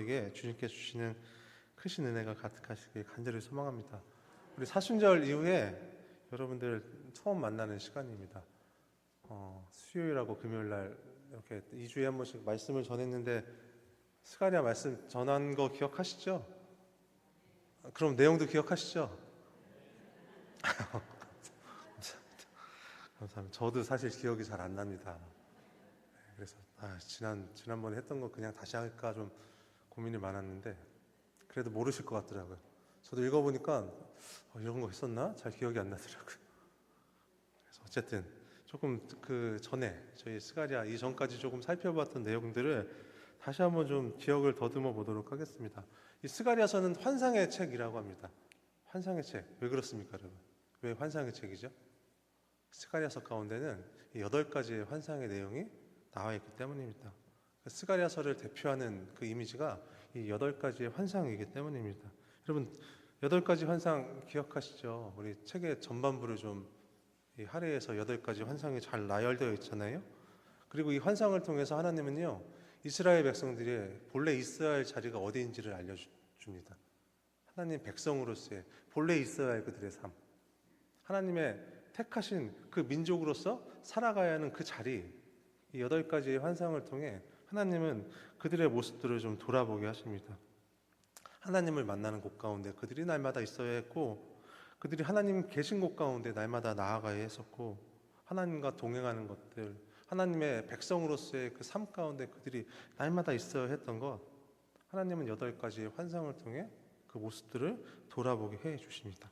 여러분들에게 주님께 주시는 크신 은혜가 가득하시길 간절히 소망합니다. 우리 사순절 이후에 여러분들 처음 만나는 시간입니다. 수요일하고 금요일날 이렇게 2주에 한 번씩 말씀을 전했는데 스가랴 말씀 전한 거 기억하시죠? 그럼 내용도 기억하시죠? 감사합니다. 저도 사실 기억이 잘 안 납니다. 그래서 지난번에 했던 거 그냥 다시 할까 좀 고민이 많았는데 그래도 모르실 것 같더라고요. 저도 읽어보니까 이런 거 했었나? 잘 기억이 안 나더라고요. 그래서 어쨌든 조금 그 전에 저희 스가랴 이전까지 조금 살펴봤던 내용들을 다시 한번 좀 기억을 더듬어 보도록 하겠습니다. 이 스가랴서는 환상의 책이라고 합니다. 환상의 책. 왜 그렇습니까, 여러분? 왜 환상의 책이죠? 스가랴서 가운데는 8가지의 환상의 내용이 나와 있기 때문입니다. 스가랴서를 대표하는 그 이미지가 이 8가지의 환상이기 때문입니다. 여러분 8가지 환상 기억하시죠? 우리 책의 전반부를 좀 할애해서 8가지 환상이 잘 나열되어 있잖아요. 그리고 이 환상을 통해서 하나님은요, 이스라엘 백성들의 본래 있어야 할 자리가 어디인지를 알려줍니다. 하나님 백성으로서의 본래 있어야 할 그들의 삶, 하나님의 택하신 그 민족으로서 살아가야 하는 그 자리, 이 8가지의 환상을 통해 하나님은 그들의 모습들을 좀 돌아보게 하십니다. 하나님을 만나는 곳 가운데 그들이 날마다 있어야 했고, 그들이 하나님 계신 곳 가운데 날마다 나아가야 했었고, 하나님과 동행하는 것들, 하나님의 백성으로서의 그 삶 가운데 그들이 날마다 있어야 했던 것, 하나님은 8가지의 환상을 통해 그 모습들을 돌아보게 해 주십니다.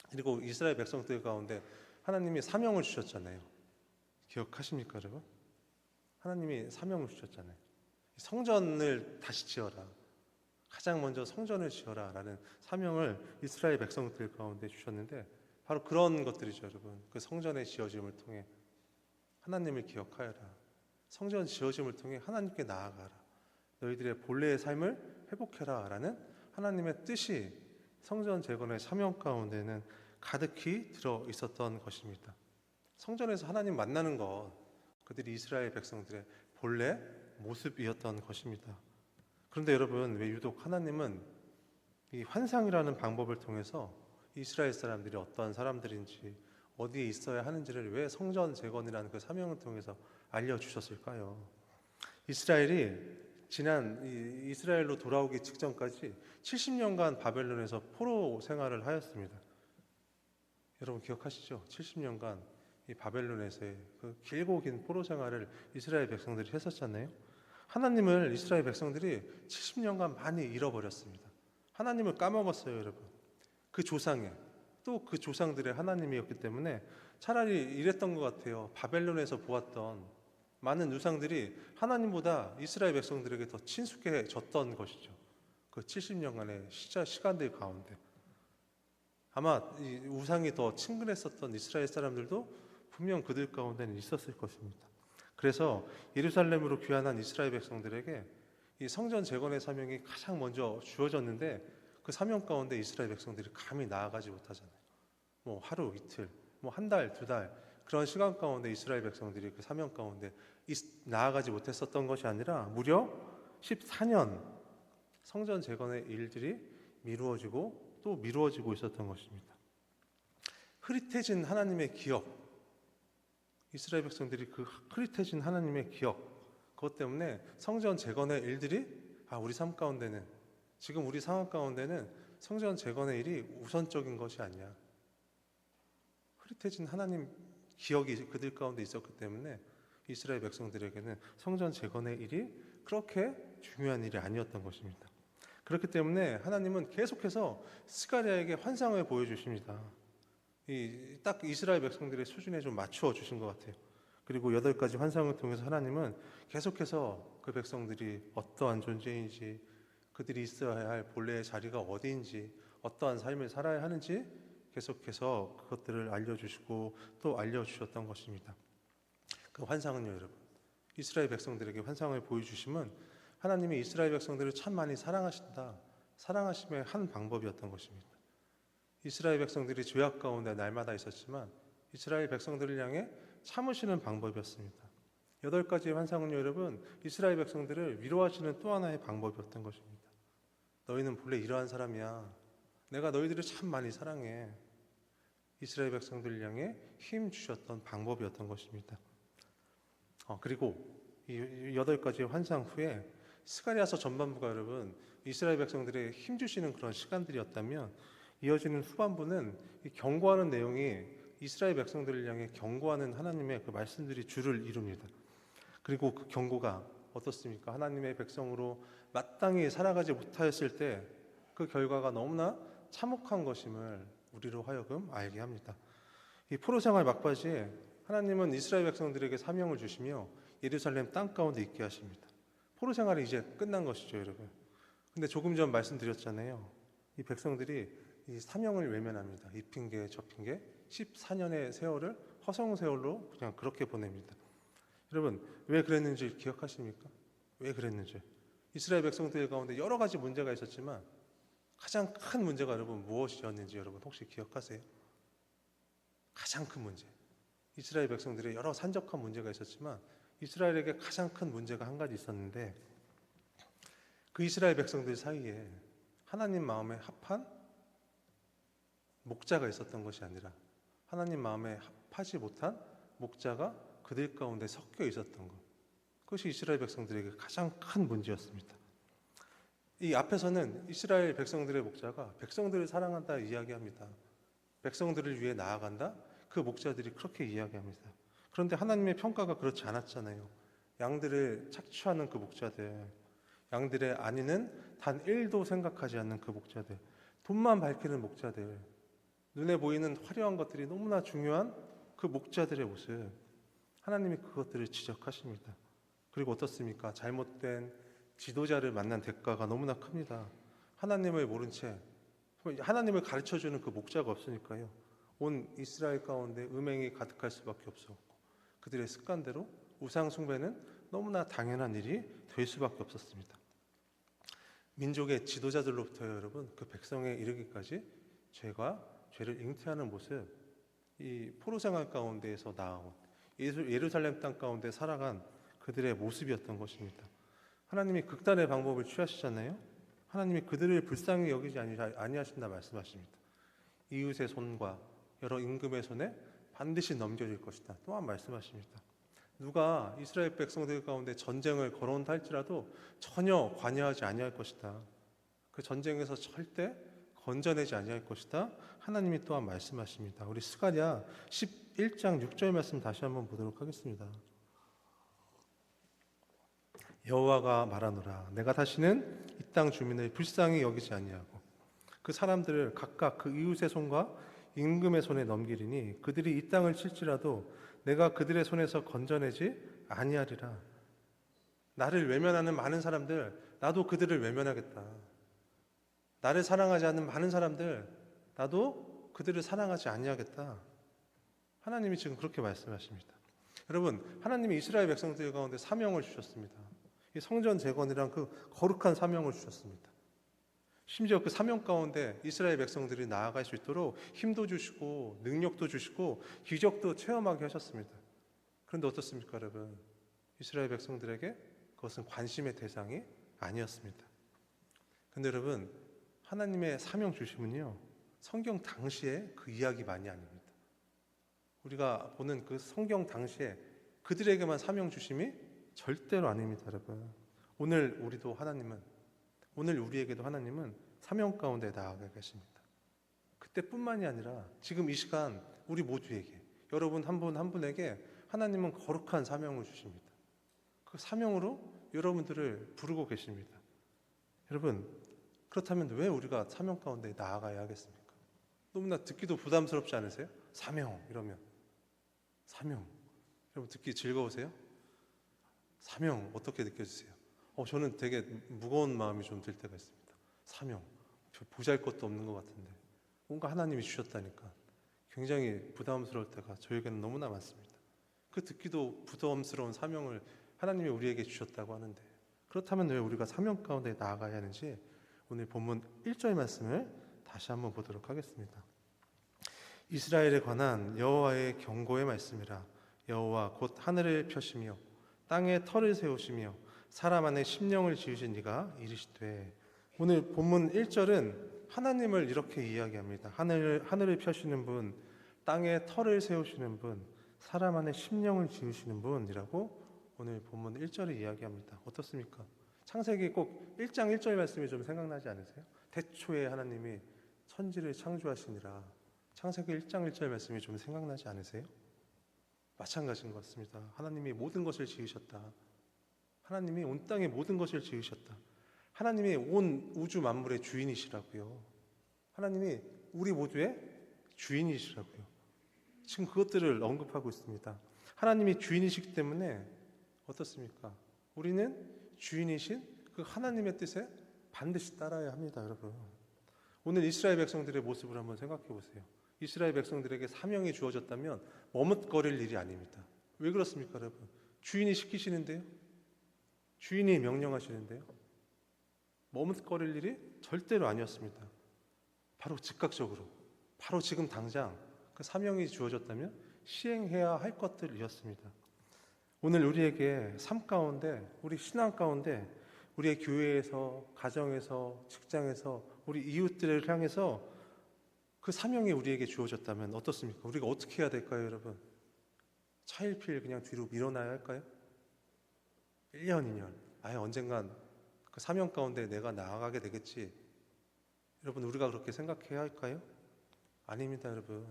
그리고 이스라엘 백성들 가운데 하나님이 사명을 주셨잖아요. 기억하십니까, 여러분? 하나님이 사명을 주셨잖아요. 성전을 다시 지어라. 가장 먼저 성전을 지어라 라는 사명을 이스라엘 백성들 가운데 주셨는데, 바로 그런 것들이죠, 여러분. 그 성전의 지어짐을 통해 하나님을 기억하여라. 성전 지어짐을 통해 하나님께 나아가라. 너희들의 본래의 삶을 회복해라 라는 하나님의 뜻이 성전 재건의 사명 가운데는 가득히 들어 있었던 것입니다. 성전에서 하나님 만나는 것, 그들이 이스라엘 백성들의 본래 모습이었던 것입니다. 그런데 여러분, 왜 유독 하나님은 이 환상이라는 방법을 통해서 이스라엘 사람들이 어떠한 사람들인지, 어디에 있어야 하는지를 왜 성전 재건이라는 그 사명을 통해서 알려주셨을까요? 이스라엘이 이스라엘로 돌아오기 직전까지 70년간 바벨론에서 포로 생활을 하였습니다. 여러분 기억하시죠? 70년간 이 바벨론에서의 그 길고 긴 포로 생활을 이스라엘 백성들이 했었잖아요. 하나님을 이스라엘 백성들이 70년간 많이 잃어버렸습니다. 하나님을 까먹었어요, 여러분. 그 조상의, 또 그 조상들의 하나님이었기 때문에 차라리 이랬던 것 같아요. 바벨론에서 보았던 많은 우상들이 하나님보다 이스라엘 백성들에게 더 친숙해졌던 것이죠. 그 70년간의 시간들 가운데 아마 이 우상이 더 친근했었던 이스라엘 사람들도 분명 그들 가운데는 있었을 것입니다. 그래서 예루살렘으로 귀환한 이스라엘 백성들에게 이 성전 재건의 사명이 가장 먼저 주어졌는데, 그 사명 가운데 이스라엘 백성들이 감히 나아가지 못하잖아요. 뭐 하루 이틀, 뭐 한 달, 두 달, 그런 시간 가운데 이스라엘 백성들이 그 사명 가운데 나아가지 못했었던 것이 아니라 무려 14년 성전 재건의 일들이 미루어지고 또 미루어지고 있었던 것입니다. 흐릿해진 하나님의 기억, 이스라엘 백성들이 그 흐릿해진 하나님의 기억, 그것 때문에 성전 재건의 일들이 우리 삶 가운데는, 지금 우리 상황 가운데는 성전 재건의 일이 우선적인 것이 아니야. 흐릿해진 하나님 기억이 그들 가운데 있었기 때문에 이스라엘 백성들에게는 성전 재건의 일이 그렇게 중요한 일이 아니었던 것입니다. 그렇기 때문에 하나님은 계속해서 스가랴에게 환상을 보여주십니다. 딱 이스라엘 백성들의 수준에 좀 맞추어 주신 것 같아요. 그리고 8가지 환상을 통해서 하나님은 계속해서 그 백성들이 어떠한 존재인지, 그들이 있어야 할 본래의 자리가 어디인지, 어떠한 삶을 살아야 하는지 계속해서 그것들을 알려주시고 또 알려주셨던 것입니다. 그 환상은요, 여러분, 이스라엘 백성들에게 환상을 보여주심은 하나님이 이스라엘 백성들을 참 많이 사랑하신다, 사랑하심의 한 방법이었던 것입니다. 이스라엘 백성들이 죄악 가운데 날마다 있었지만 이스라엘 백성들을 향해 참으시는 방법이었습니다. 8가지의 환상은 여러분 이스라엘 백성들을 위로하시는 또 하나의 방법이었던 것입니다. 너희는 본래 이러한 사람이야. 내가 너희들을 참 많이 사랑해. 이스라엘 백성들을 향해 힘 주셨던 방법이었던 것입니다. 그리고 이 8가지의 환상 후에 스가랴서 전반부가 여러분 이스라엘 백성들에게 힘 주시는 그런 시간들이었다면, 이어지는 후반부는 이 경고하는 내용이 이스라엘 백성들을 향해 경고하는 하나님의 그 말씀들이 주를 이룹니다. 그리고 그 경고가 어떻습니까? 하나님의 백성으로 마땅히 살아가지 못하였을 때 그 결과가 너무나 참혹한 것임을 우리로 하여금 알게 합니다. 이 포로 생활 막바지에 하나님은 이스라엘 백성들에게 사명을 주시며 예루살렘 땅 가운데 있게 하십니다. 포로 생활이 이제 끝난 것이죠, 여러분. 근데 조금 전 말씀드렸잖아요. 이 백성들이 이 사명을 외면합니다. 이 핑계 저 핑계 14년의 세월을 허송세월로 그냥 그렇게 보냅니다. 여러분, 왜 그랬는지 기억하십니까? 왜 그랬는지. 이스라엘 백성들 가운데 여러 가지 문제가 있었지만 가장 큰 문제가 여러분 무엇이었는지 여러분 혹시 기억하세요? 가장 큰 문제. 이스라엘 백성들의 여러 산적한 문제가 있었지만 이스라엘에게 가장 큰 문제가 한 가지 있었는데, 그 이스라엘 백성들 사이에 하나님 마음에 합한 목자가 있었던 것이 아니라 하나님 마음에 합하지 못한 목자가 그들 가운데 섞여 있었던 것. 그것이 이스라엘 백성들에게 가장 큰 문제였습니다. 이 앞에서는 이스라엘 백성들의 목자가 백성들을 사랑한다 이야기합니다. 백성들을 위해 나아간다. 그 목자들이 그렇게 이야기합니다. 그런데 하나님의 평가가 그렇지 않았잖아요. 양들을 착취하는 그 목자들, 양들의 안위는 단 1도 생각하지 않는 그 목자들, 돈만 밝히는 목자들, 눈에 보이는 화려한 것들이 너무나 중요한 그 목자들의 모습, 하나님이 그것들을 지적하십니다. 그리고 어떻습니까? 잘못된 지도자를 만난 대가가 너무나 큽니다. 하나님을 모른 채 하나님을 가르쳐주는 그 목자가 없으니까요, 온 이스라엘 가운데 음행이 가득할 수밖에 없었고, 그들의 습관대로 우상 숭배는 너무나 당연한 일이 될 수밖에 없었습니다. 민족의 지도자들로부터 여러분 그 백성에 이르기까지 죄를 잉태하는 모습, 이 포로 생활 가운데에서 나아온 예루살렘 땅 가운데 살아간 그들의 모습이었던 것입니다. 하나님이 극단의 방법을 취하시잖아요. 하나님이 그들을 불쌍히 여기지 아니하신다 말씀하십니다. 이웃의 손과 여러 임금의 손에 반드시 넘겨질 것이다 또한 말씀하십니다. 누가 이스라엘 백성들 가운데 전쟁을 걸어온다 할지라도 전혀 관여하지 아니할 것이다. 그 전쟁에서 절대 건져내지 아니할 것이다. 하나님이 또한 말씀하십니다. 우리 스가랴 11장 6절 말씀 다시 한번 보도록 하겠습니다. 여호와가 말하노라, 내가 다시는 이 땅 주민을 불쌍히 여기지 아니하고 그 사람들을 각각 그 이웃의 손과 임금의 손에 넘기리니 그들이 이 땅을 칠지라도 내가 그들의 손에서 건져내지 아니하리라. 나를 외면하는 많은 사람들, 나도 그들을 외면하겠다. 나를 사랑하지 않는 많은 사람들, 나도 그들을 사랑하지 아니하겠다. 하나님이 지금 그렇게 말씀하십니다. 여러분, 하나님이 이스라엘 백성들 가운데 사명을 주셨습니다. 이 성전 재건이란 그 거룩한 사명을 주셨습니다. 심지어 그 사명 가운데 이스라엘 백성들이 나아갈 수 있도록 힘도 주시고 능력도 주시고 기적도 체험하게 하셨습니다. 그런데 어떻습니까, 여러분? 이스라엘 백성들에게 그것은 관심의 대상이 아니었습니다. 그런데 여러분, 하나님의 사명 주심은요, 성경 당시에 그 이야기만이 아닙니다. 우리가 보는 그 성경 당시에 그들에게만 사명 주심이 절대로 아닙니다, 여러분. 오늘 우리에게도 하나님은 사명 가운데 나아가 계십니다. 그때뿐만이 아니라 지금 이 시간 우리 모두에게, 여러분 한 분 한 분에게 하나님은 거룩한 사명을 주십니다. 그 사명으로 여러분들을 부르고 계십니다. 여러분, 그렇다면 왜 우리가 사명 가운데 나아가야 하겠습니까? 너무나 듣기도 부담스럽지 않으세요? 사명 이러면 사명, 여러분 듣기 즐거우세요? 사명 어떻게 느껴지세요? 저는 되게 무거운 마음이 좀 들 때가 있습니다. 사명, 보잘것도 없는 것 같은데 뭔가 하나님이 주셨다니까 굉장히 부담스러울 때가 저에게는 너무나 많습니다. 그 듣기도 부담스러운 사명을 하나님이 우리에게 주셨다고 하는데, 그렇다면 왜 우리가 사명 가운데 나아가야 하는지 오늘 본문 1절 말씀을 다시 한번 보도록 하겠습니다. 이스라엘에 관한 여호와의 경고의 말씀이라. 여호와 곧 하늘을 펴시며 땅에 터를 세우시며 사람 안에 심령을 지으신 이가 이르시되. 오늘 본문 1절은 하나님을 이렇게 이야기합니다. 하늘을 펴시는 분, 땅에 터를 세우시는 분, 사람 안에 심령을 지으시는 분이라고 오늘 본문 1절을 이야기합니다. 어떻습니까? 창세기 꼭 1장 1절 말씀이 좀 생각나지 않으세요? 태초에 하나님이 천지를 창조하시니라. 창세기 1장 1절 말씀이 좀 생각나지 않으세요? 마찬가지인 것 같습니다. 하나님이 모든 것을 지으셨다. 하나님이 온 땅의 모든 것을 지으셨다. 하나님이 온 우주 만물의 주인이시라고요. 하나님이 우리 모두의 주인이시라고요. 지금 그것들을 언급하고 있습니다. 하나님이 주인이시기 때문에 어떻습니까? 우리는 주인이신 그 하나님의 뜻에 반드시 따라야 합니다, 여러분. 오늘 이스라엘 백성들의 모습을 한번 생각해 보세요. 이스라엘 백성들에게 사명이 주어졌다면 머뭇거릴 일이 아닙니다. 왜 그렇습니까, 여러분? 주인이 시키시는데요? 주인이 명령하시는데요? 머뭇거릴 일이 절대로 아니었습니다. 바로 즉각적으로, 바로 지금 당장 그 사명이 주어졌다면 시행해야 할 것들이었습니다. 오늘 우리에게 삶 가운데, 우리 신앙 가운데, 우리의 교회에서, 가정에서, 직장에서, 우리 이웃들을 향해서 그 사명이 우리에게 주어졌다면 어떻습니까? 우리가 어떻게 해야 될까요, 여러분? 차일피일 그냥 뒤로 밀어놔야 할까요? 1년, 2년, 아예 언젠간 그 사명 가운데 내가 나아가게 되겠지. 여러분, 우리가 그렇게 생각해야 할까요? 아닙니다, 여러분.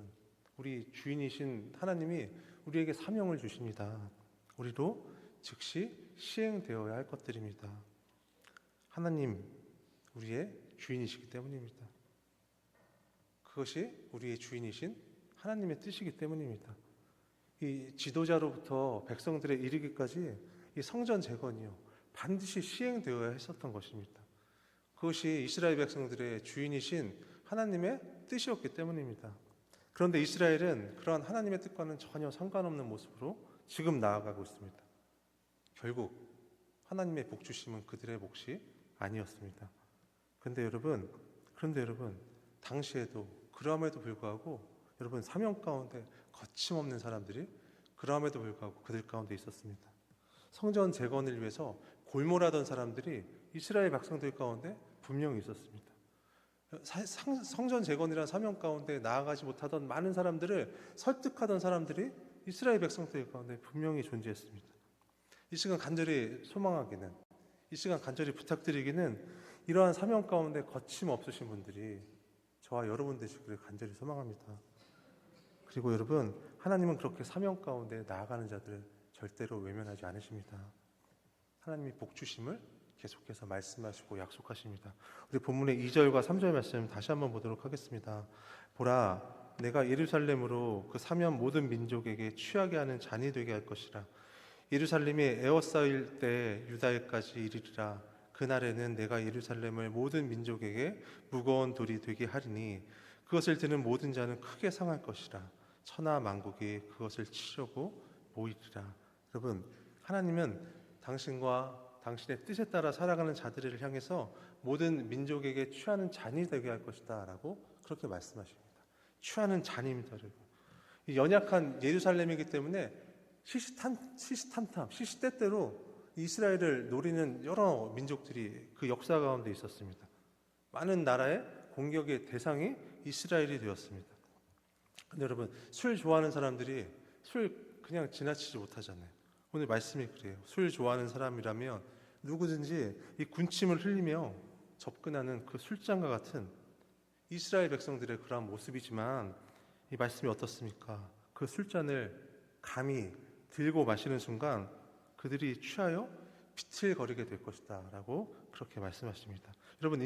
우리 주인이신 하나님이 우리에게 사명을 주십니다. 우리로 즉시 시행되어야 할 것들입니다. 하나님, 우리의 주인이시기 때문입니다. 그것이 우리의 주인이신 하나님의 뜻이기 때문입니다. 이 지도자로부터 백성들에 이르기까지 이 성전 재건이요, 반드시 시행되어야 했었던 것입니다. 그것이 이스라엘 백성들의 주인이신 하나님의 뜻이었기 때문입니다. 그런데 이스라엘은 그러한 하나님의 뜻과는 전혀 상관없는 모습으로 지금 나아가고 있습니다. 결국 하나님의 복 주심은 그들의 몫이 아니었습니다. 그런데 여러분, 당시에도 그럼에도 불구하고 여러분, 사명 가운데 거침없는 사람들이 그럼에도 불구하고 그들 가운데 있었습니다. 성전 재건을 위해서 골몰하던 사람들이 이스라엘 백성들 가운데 분명히 있었습니다. 성전 재건이라는 사명 가운데 나아가지 못하던 많은 사람들을 설득하던 사람들이 이스라엘 백성들 가운데 분명히 존재했습니다. 이 시간 간절히 소망하기는, 이 시간 간절히 부탁드리기는 이러한 사명 가운데 거침없으신 분들이 저와 여러분 되시기를 간절히 소망합니다. 그리고 여러분, 하나님은 그렇게 사명 가운데 나아가는 자들을 절대로 외면하지 않으십니다. 하나님이 복 주심을 계속해서 말씀하시고 약속하십니다. 우리 본문의 2절과 3절 말씀 다시 한번 보도록 하겠습니다. 보라, 내가 예루살렘으로 그 사면 모든 민족에게 취하게 하는 잔이 되게 할 것이라. 예루살렘이 에워싸일 때 유다에까지 이르리라. 그날에는 내가 예루살렘을 모든 민족에게 무거운 돌이 되게 하리니 그것을 드는 모든 자는 크게 상할 것이라. 천하 만국이 그것을 치려고 모이리라. 여러분, 하나님은 당신과 당신의 뜻에 따라 살아가는 자들을 향해서 모든 민족에게 취하는 잔이 되게 할 것이다 라고 그렇게 말씀하십니다. 취하는 잔입니다, 여러분. 이 연약한 예루살렘이기 때문에 시시때때로 이스라엘을 노리는 여러 민족들이 그 역사 가운데 있었습니다. 많은 나라의 공격의 대상이 이스라엘이 되었습니다. 근데 여러분, 술 좋아하는 사람들이 술 그냥 지나치지 못하잖아요. 오늘 말씀이 그래요. 술 좋아하는 사람이라면 누구든지 이 군침을 흘리며 접근하는 그 술잔과 같은 이스라엘 백성들의 그러한 모습이지만 이 말씀이 어떻습니까? 그 술잔을 감히 들고 마시는 순간 그들이 취하여 비틀거리게 될 것이다 라고 그렇게 말씀하십니다. 여러분,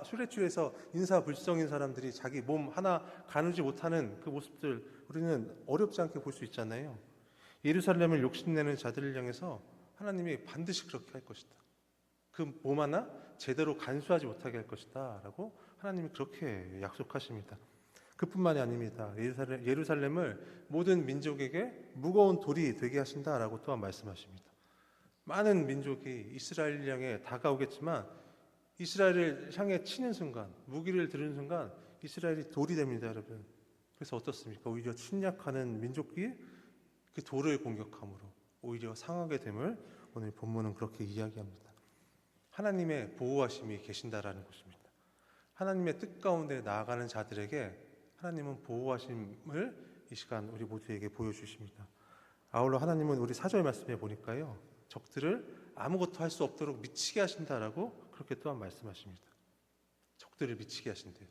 술에 취해서 인사불성인 사람들이 자기 몸 하나 가누지 못하는 그 모습들 우리는 어렵지 않게 볼 수 있잖아요. 예루살렘을 욕심내는 자들을 향해서 하나님이 반드시 그렇게 할 것이다. 그 몸 하나 제대로 간수하지 못하게 할 것이다 라고 하나님이 그렇게 약속하십니다. 그뿐만이 아닙니다. 예루살렘을 모든 민족에게 무거운 돌이 되게 하신다라고 또한 말씀하십니다. 많은 민족이 이스라엘을 향해 다가오겠지만 이스라엘을 향해 치는 순간, 무기를 들은 순간 이스라엘이 돌이 됩니다, 여러분. 그래서 어떻습니까? 오히려 침략하는 민족이 그 돌을 공격함으로 오히려 상하게 됨을 오늘 본문은 그렇게 이야기합니다. 하나님의 보호하심이 계신다라는 것입니다. 하나님의 뜻 가운데 나아가는 자들에게 하나님은 보호하심을 이 시간 우리 모두에게 보여주십니다. 아울러 하나님은 우리 4절 말씀에 보니까요, 적들을 아무것도 할 수 없도록 미치게 하신다라고 그렇게 또한 말씀하십니다. 적들을 미치게 하신대요.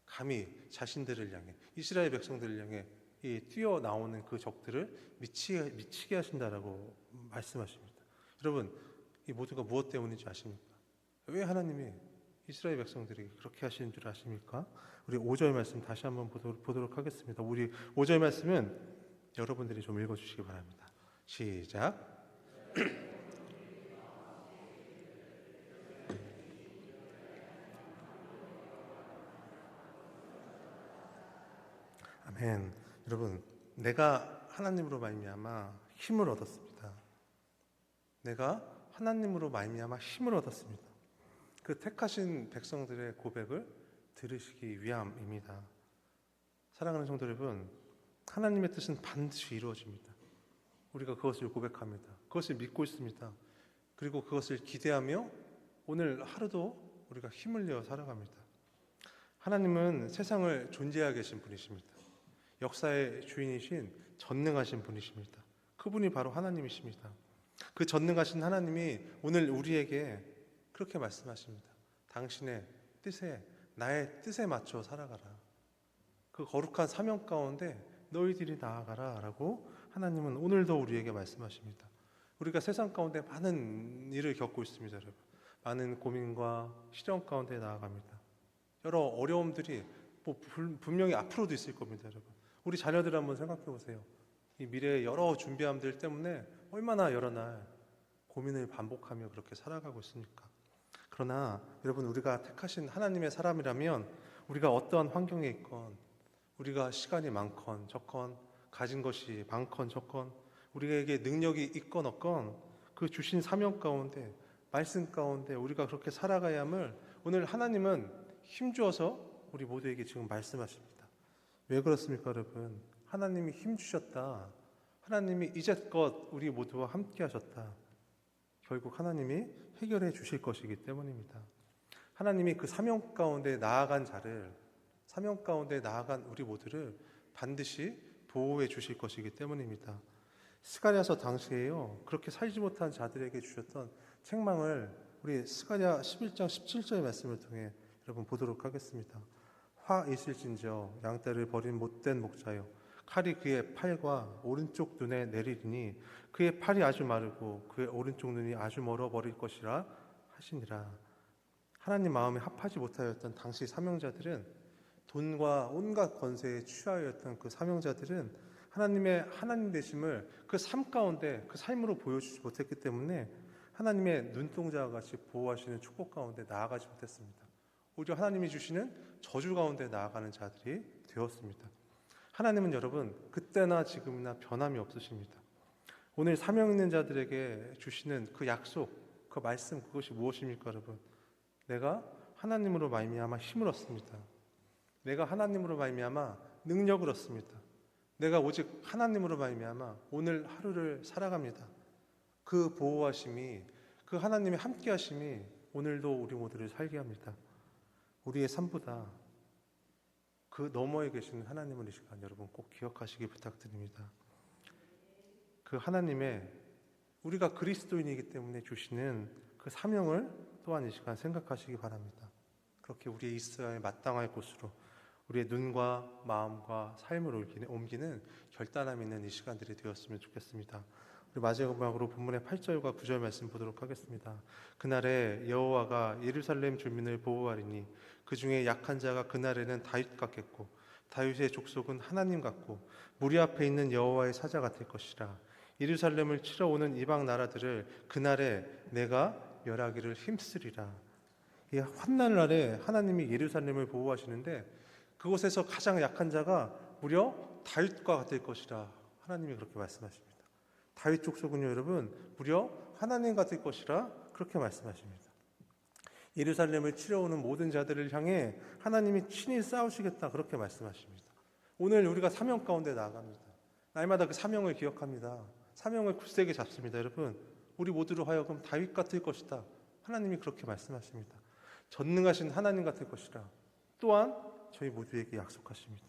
감히 자신들을 향해, 이스라엘 백성들을 향해 이 뛰어나오는 그 적들을 미치게 하신다라고 말씀하십니다. 여러분, 이 모두가 무엇 때문인지 아십니까? 왜 하나님이 이스라엘 백성들이 그렇게 하시는 줄 아십니까? 우리 5절 말씀 다시 한번 보도록 하겠습니다. 우리 5절 말씀은 여러분들이 좀 읽어주시기 바랍니다. 시작. 아멘. 여러분, 내가 하나님으로 말미암아 힘을 얻었습니다. 내가 하나님으로 말미암아 힘을 얻었습니다. 그 택하신 백성들의 고백을 들으시기 위함입니다. 사랑하는 성도 여러분, 하나님의 뜻은 반드시 이루어집니다. 우리가 그것을 고백합니다. 그것을 믿고 있습니다. 그리고 그것을 기대하며 오늘 하루도 우리가 힘을 내어 살아갑니다. 하나님은 세상을 존재하게 계신 분이십니다. 역사의 주인이신 전능하신 분이십니다. 그분이 바로 하나님이십니다. 그 전능하신 하나님이 오늘 우리에게 그렇게 말씀하십니다. 당신의 뜻에, 나의 뜻에 맞춰 살아가라. 그 거룩한 사명 가운데 너희들이 나아가라 라고 하나님은 오늘도 우리에게 말씀하십니다. 우리가 세상 가운데 많은 일을 겪고 있습니다. 여러분. 많은 고민과 시련 가운데 나아갑니다. 여러 어려움들이 분명히 앞으로도 있을 겁니다. 여러분. 우리 자녀들 한번 생각해 보세요. 이 미래의 여러 준비함들 때문에 얼마나 여러 날 고민을 반복하며 그렇게 살아가고 있습니까? 그러나 여러분, 우리가 택하신 하나님의 사람이라면 우리가 어떠한 환경에 있건, 우리가 시간이 많건 적건, 가진 것이 많건 적건, 우리에게 능력이 있건 없건 그 주신 사명 가운데, 말씀 가운데 우리가 그렇게 살아가야 함을 오늘 하나님은 힘주어서 우리 모두에게 지금 말씀하십니다. 왜 그렇습니까, 여러분? 하나님이 힘주셨다. 하나님이 이제껏 우리 모두와 함께 하셨다. 결국 하나님이 해결해 주실 것이기 때문입니다. 하나님이 그 사명 가운데 나아간 자를, 사명 가운데 나아간 우리 모두를 반드시 보호해 주실 것이기 때문입니다. 스가랴서 당시에요, 그렇게 살지 못한 자들에게 주셨던 책망을 우리 스가랴 11장 17절의 말씀을 통해 여러분 보도록 하겠습니다. 화 있을진저 양떼를 버린 못된 목자여, 칼이 그의 팔과 오른쪽 눈에 내리리니 그의 팔이 아주 마르고 그의 오른쪽 눈이 아주 멀어 버릴 것이라 하시니라. 하나님 마음에 합하지 못하였던 당시 사명자들은, 돈과 온갖 권세에 취하였던 그 사명자들은 하나님의 하나님 되심을 그 삶 가운데 그 삶으로 보여주지 못했기 때문에 하나님의 눈동자와 같이 보호하시는 축복 가운데 나아가지 못했습니다. 오히려 하나님이 주시는 저주 가운데 나아가는 자들이 되었습니다. 하나님은 여러분 그때나 지금이나 변함이 없으십니다. 오늘 사명 있는 자들에게 주시는 그 약속, 그 말씀, 그것이 무엇입니까, 여러분? 내가 하나님으로 말미암아 힘을 얻습니다. 내가 하나님으로 말미암아 능력을 얻습니다. 내가 오직 하나님으로 말미암아 오늘 하루를 살아갑니다. 그 보호하심이, 그 하나님의 함께하심이 오늘도 우리 모두를 살게 합니다. 우리의 삶보다 그 너머에 계시는 하나님을 이 시간 여러분 꼭 기억하시기 부탁드립니다. 그 하나님의, 우리가 그리스도인이기 때문에 주시는 그 사명을 또한 이 시간 생각하시기 바랍니다. 그렇게 우리의 있어야 할 마땅할 곳으로 우리의 눈과 마음과 삶을 옮기는 결단함 있는 이 시간들이 되었으면 좋겠습니다. 우리 마지막으로 본문의 8절과 9절 말씀 보도록 하겠습니다. 그날에 여호와가 예루살렘 주민을 보호하리니 그 중에 약한 자가 그날에는 다윗 같겠고 다윗의 족속은 하나님 같고 무리 앞에 있는 여호와의 사자 같을 것이라. 예루살렘을 치러 오는 이방 나라들을 그날에 내가 멸하기를 힘쓰리라. 이 환난 날에 하나님이 예루살렘을 보호하시는데 그곳에서 가장 약한 자가 무려 다윗과 같을 것이라. 하나님이 그렇게 말씀하십니다. 다윗 족속은요, 여러분, 무려 하나님 같을 것이라 그렇게 말씀하십니다. 예루살렘을 치러 오는 모든 자들을 향해 하나님이 친히 싸우시겠다 그렇게 말씀하십니다. 오늘 우리가 사명 가운데 나아갑니다. 날마다 그 사명을 기억합니다. 사명을 굳세게 잡습니다. 여러분, 우리 모두로 하여금 다윗 같을 것이다. 하나님이 그렇게 말씀하십니다. 전능하신 하나님 같을 것이라 또한 저희 모두에게 약속하십니다.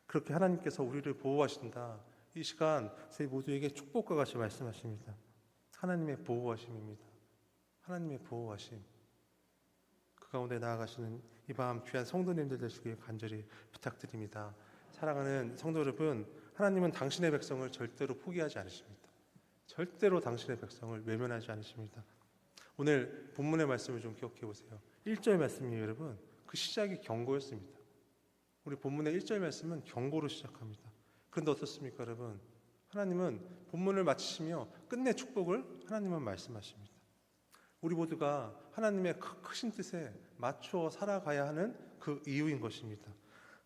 그렇게 하나님께서 우리를 보호하신다. 이 시간 저희 모두에게 축복과 같이 말씀하십니다. 하나님의 보호하심입니다. 하나님의 보호하심. 그 가운데 나아가시는 이 밤 귀한 성도님들 되시길 간절히 부탁드립니다. 사랑하는 성도 여러분, 하나님은 당신의 백성을 절대로 포기하지 않으십니다. 절대로 당신의 백성을 외면하지 않으십니다. 오늘 본문의 말씀을 좀 기억해 보세요. 1절 말씀이 여러분, 그 시작이 경고였습니다. 우리 본문의 1절 말씀은 경고로 시작합니다. 그런데 어떻습니까, 여러분? 하나님은 본문을 마치시며 끝내 축복을 하나님은 말씀하십니다. 우리 모두가 하나님의 크신 뜻에 맞추어 살아가야 하는 그 이유인 것입니다.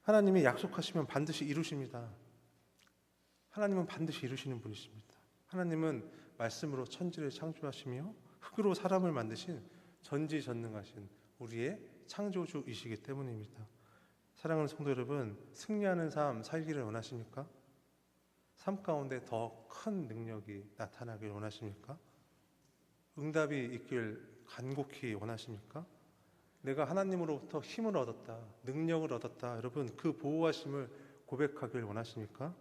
하나님이 약속하시면 반드시 이루십니다. 하나님은 반드시 이루시는 분이십니다. 하나님은 말씀으로 천지를 창조하시며 흙으로 사람을 만드신 전지전능하신 우리의 창조주이시기 때문입니다. 사랑하는 성도 여러분, 승리하는 삶 살기를 원하십니까? 삶 가운데 더 큰 능력이 나타나길 원하십니까? 응답이 있길 간곡히 원하십니까? 내가 하나님으로부터 힘을 얻었다, 능력을 얻었다. 여러분, 그 보호하심을 고백하길 원하십니까?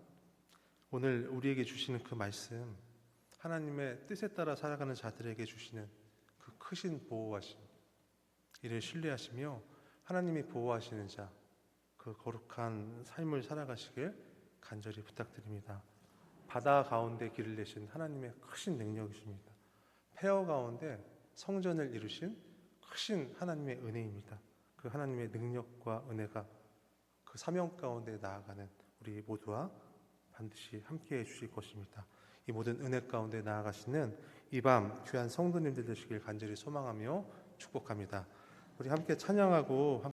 오늘 우리에게 주시는 그 말씀, 하나님의 뜻에 따라 살아가는 자들에게 주시는 그 크신 보호하심, 이를 신뢰하시며 하나님이 보호하시는 자, 그 거룩한 삶을 살아가시길 간절히 부탁드립니다. 바다 가운데 길을 내신 하나님의 크신 능력이십니다. 폐허 가운데 성전을 이루신 크신 하나님의 은혜입니다. 그 하나님의 능력과 은혜가 그 사명 가운데 나아가는 우리 모두와 반드시 함께해 주실 것입니다. 이 모든 은혜 가운데 나아가시는 이 밤 귀한 성도님들 되시길 간절히 소망하며 축복합니다. 우리 함께 찬양하고